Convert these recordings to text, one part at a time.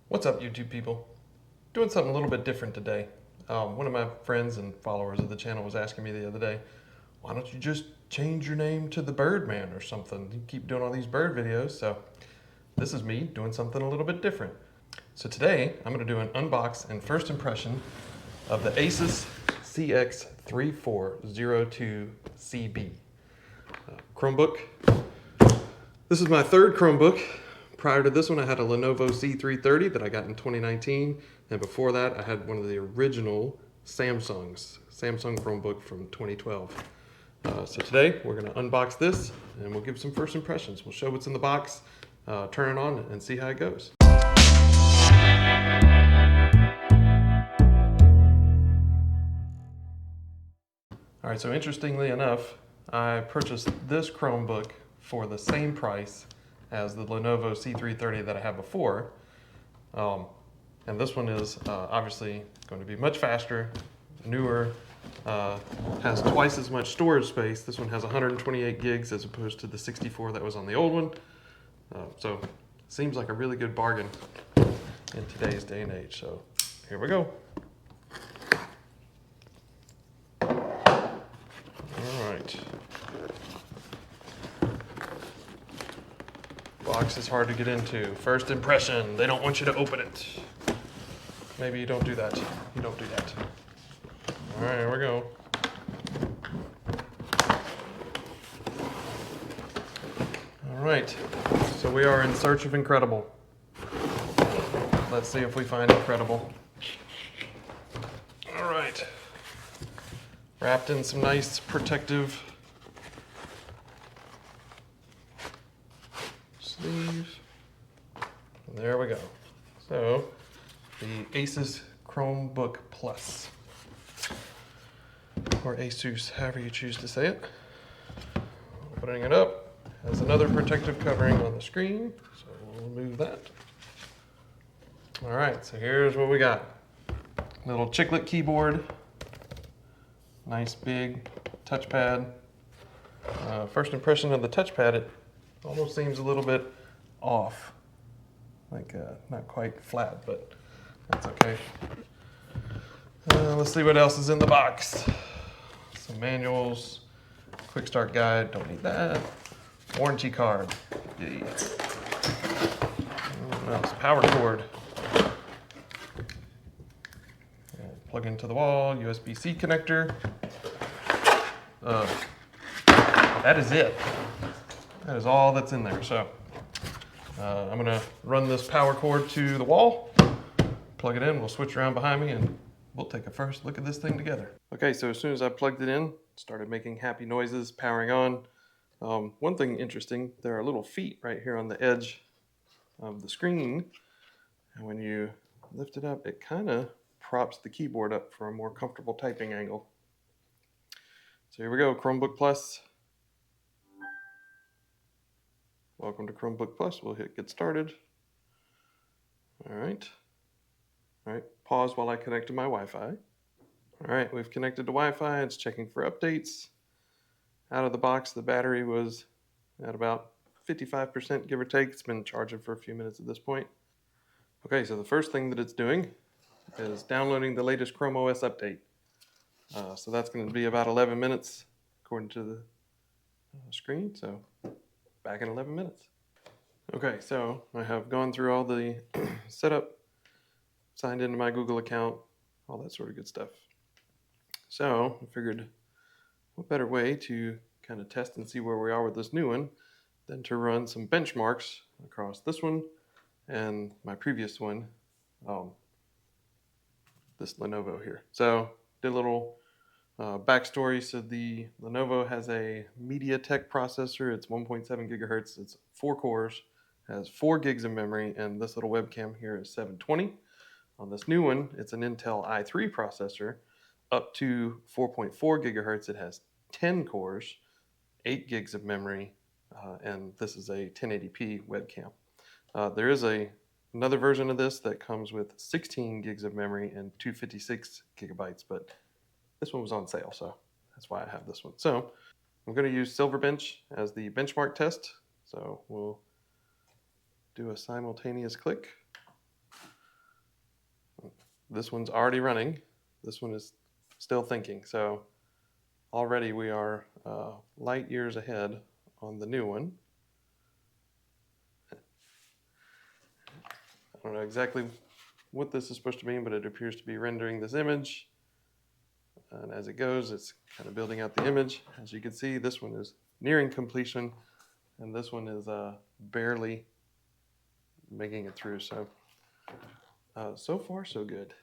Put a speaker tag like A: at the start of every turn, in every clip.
A: What's up, YouTube people? Doing something a little bit different today. One of my friends and followers of the channel was asking me the other day, why don't you just change your name to the Birdman or something? You keep doing all these bird videos, so this is me doing something a little bit different. So today, I'm going to do an unbox and first impression of the ASUS CX3402CB Chromebook. This is my third Chromebook. Prior to this one, I had a Lenovo C330 that I got in 2019. And before that, I had one of the original Samsung Chromebook from 2012. So today, we're going to unbox this and we'll give some first impressions. We'll show what's in the box, turn it on, and see how it goes. All right, so interestingly enough, I purchased this Chromebook for the same price as the Lenovo C330 that I had before. And this one is obviously going to be much faster, newer, has twice as much storage space. This one has 128 gigs as opposed to the 64 that was on the old one. So seems like a really good bargain in today's day and age. So here we go. All right. Box is hard to get into. First impression, they don't want you to open it. Maybe you don't do that. You don't do that. All right, here we go. All right, so we are in search of incredible. Let's see if we find incredible. All right. Wrapped in some nice protective sleeves. And there we go. So, the ASUS Chromebook Plus, or ASUS, however you choose to say it. Opening it up, has another protective covering on the screen, so we'll remove that. All right, so here's what we got. Little chiclet keyboard, nice big touchpad. First impression of the touchpad, it almost seems a little bit off, like not quite flat, but that's okay. Let's see what else is in the box. Some manuals, quick start guide, don't need that. Warranty card. Yay. What else? Power cord. Plug into the wall, USB-C connector. That is it. That is all that's in there. So I'm gonna run this power cord to the wall, plug it in, we'll switch around behind me and we'll take a first look at this thing together. Okay, so as soon as I plugged it in, started making happy noises, powering on. One thing interesting, there are little feet right here on the edge of the screen. And when you lift it up, it kind of props the keyboard up for a more comfortable typing angle. So here we go, Chromebook Plus. Welcome to Chromebook Plus. We'll hit get started. All right, pause while I connect to my Wi-Fi. All right, we've connected to Wi-Fi. It's checking for updates. Out of the box, the battery was at about 55%, give or take. It's been charging for a few minutes at this point. Okay, so the first thing that it's doing is downloading the latest Chrome OS update. So that's going to be about 11 minutes according to the screen. So back in 11 minutes. Okay, so I have gone through all the setup, signed into my Google account, all that sort of good stuff. So I figured what better way to kind of test and see where we are with this new one than to run some benchmarks across this one and my previous one, this Lenovo here. So did a little backstory. So the Lenovo has a MediaTek processor. It's 1.7 gigahertz. It's 4 cores, has 4 gigs of memory, and this little webcam here is 720. On this new one, it's an Intel i3 processor, up to 4.4 gigahertz. It has 10 cores, 8 gigs of memory, and this is a 1080p webcam. There is another version of this that comes with 16 gigs of memory and 256 gigabytes, but this one was on sale, so that's why I have this one. So I'm going to use Silverbench as the benchmark test. So we'll do a simultaneous click. This one's already running. This one is still thinking. So already we are light years ahead on the new one. I don't know exactly what this is supposed to mean, but it appears to be rendering this image. And as it goes, it's kind of building out the image. As you can see, this one is nearing completion, and this one is barely making it through. So, so far, so good.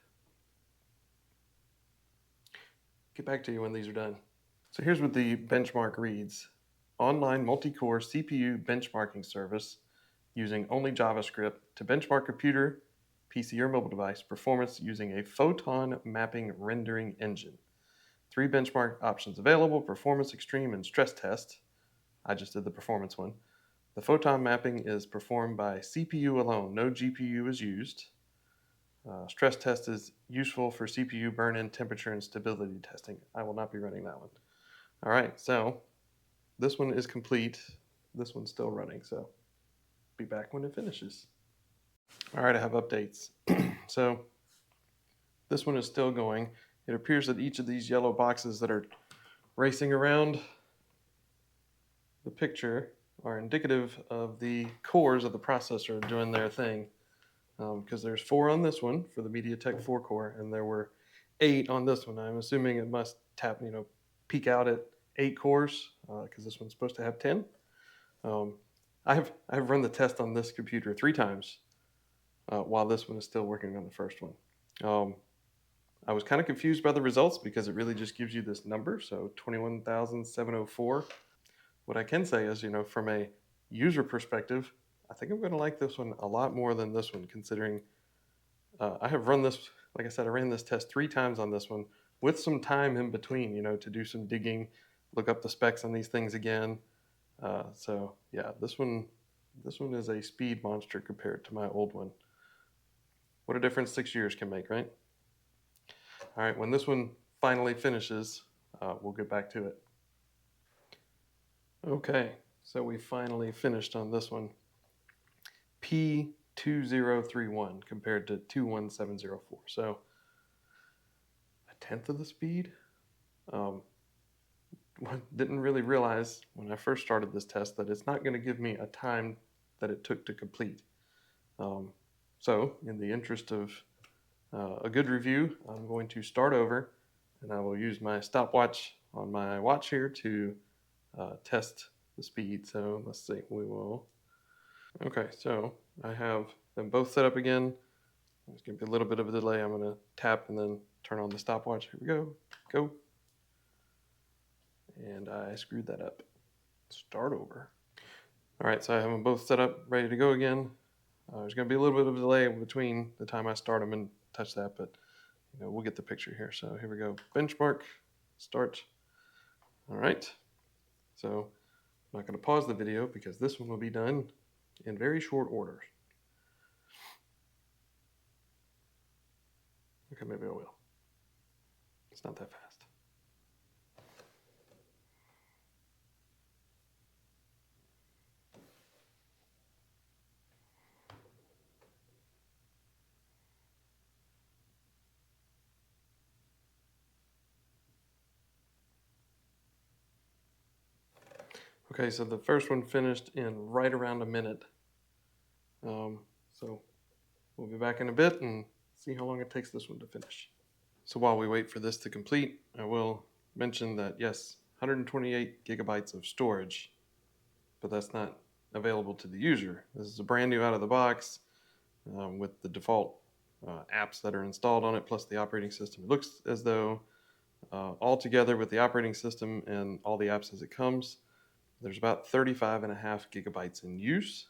A: Get back to you when these are done. So here's what the benchmark reads. Online multi-core CPU benchmarking service using only JavaScript to benchmark computer, PC, or mobile device performance using a photon mapping rendering engine. 3 benchmark options available: performance, extreme, and stress test. I just did the performance one. The photon mapping is performed by CPU alone. No GPU is used. Stress test is useful for CPU burn-in, temperature, and stability testing. I will not be running that one. All right, so this one is complete. This one's still running, so be back when it finishes. All right, I have updates. So this one is still going. It appears that each of these yellow boxes that are racing around the picture are indicative of the cores of the processor doing their thing. Because there's 4 on this one for the MediaTek 4 core, and there were 8 on this one. I'm assuming it must peak out at 8 cores, because this one's supposed to have 10. I've run the test on this computer 3 times, while this one is still working on the first one. I was kind of confused by the results because it really just gives you this number, so 21,704. What I can say is, from a user perspective, I think I'm going to like this one a lot more than this one, considering I have run this, like I said, I ran this test 3 times on this one with some time in between, to do some digging, look up the specs on these things again. So yeah, this one is a speed monster compared to my old one. What a difference 6 years can make, right? All right, when this one finally finishes, we'll get back to it. Okay, so we finally finished on this one. P2031 compared to 21704. So a tenth of the speed. Didn't really realize when I first started this test that it's not going to give me a time that it took to complete. So in the interest of a good review, I'm going to start over, and I will use my stopwatch on my watch here to test the speed. So let's see, we will. Okay, so I have them both set up again. There's going to be a little bit of a delay. I'm going to tap and then turn on the stopwatch. Here we go. And I screwed that up. Start over. All right, so I have them both set up, ready to go again. There's going to be a little bit of a delay between the time I start them and touch that, but we'll get the picture here. So here we go. Benchmark, start. All right. So I'm not going to pause the video because this one will be done in very short order. Okay, maybe I will. It's not that fast. Okay, so the first one finished in right around a minute. So we'll be back in a bit and see how long it takes this one to finish. So while we wait for this to complete, I will mention that yes, 128 gigabytes of storage, but that's not available to the user. This is a brand new out of the box with the default apps that are installed on it, plus the operating system. It looks as though all together with the operating system and all the apps as it comes, there's about 35.5 gigabytes in use.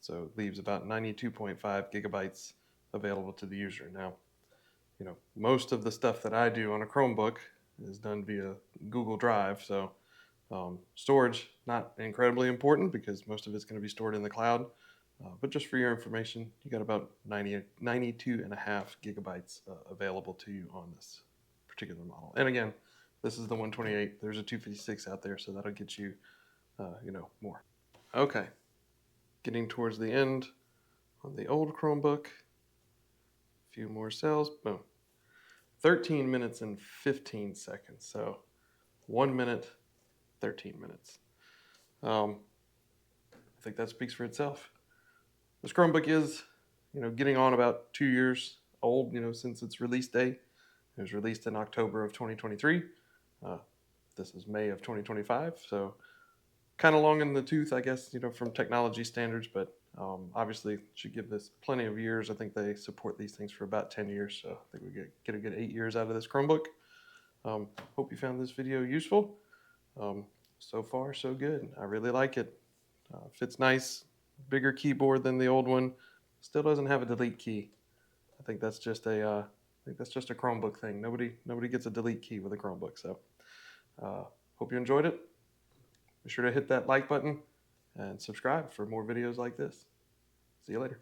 A: So it leaves about 92.5 gigabytes available to the user. Now, most of the stuff that I do on a Chromebook is done via Google Drive. So storage, not incredibly important because most of it's going to be stored in the cloud. But just for your information, you got about 92.5 gigabytes available to you on this particular model. And again, this is the 128. There's a 256 out there, so that'll get you, more. Okay, getting towards the end on the old Chromebook. A few more cells. Boom. 13 minutes and 15 seconds. So 1 minute, 13 minutes. I think that speaks for itself. This Chromebook is, getting on about 2 years old, since its release date. It was released in October of 2023. This is May of 2025. So kind of long in the tooth, I guess, from technology standards, but obviously should give this plenty of years. I think they support these things for about 10 years. So I think we get a good 8 years out of this Chromebook. Hope you found this video useful. So far, so good. I really like it. Fits nice, bigger keyboard than the old one. Still doesn't have a delete key. I think that's just a Chromebook thing. Nobody gets a delete key with a Chromebook. So hope you enjoyed it. Be sure to hit that like button and subscribe for more videos like this. See you later.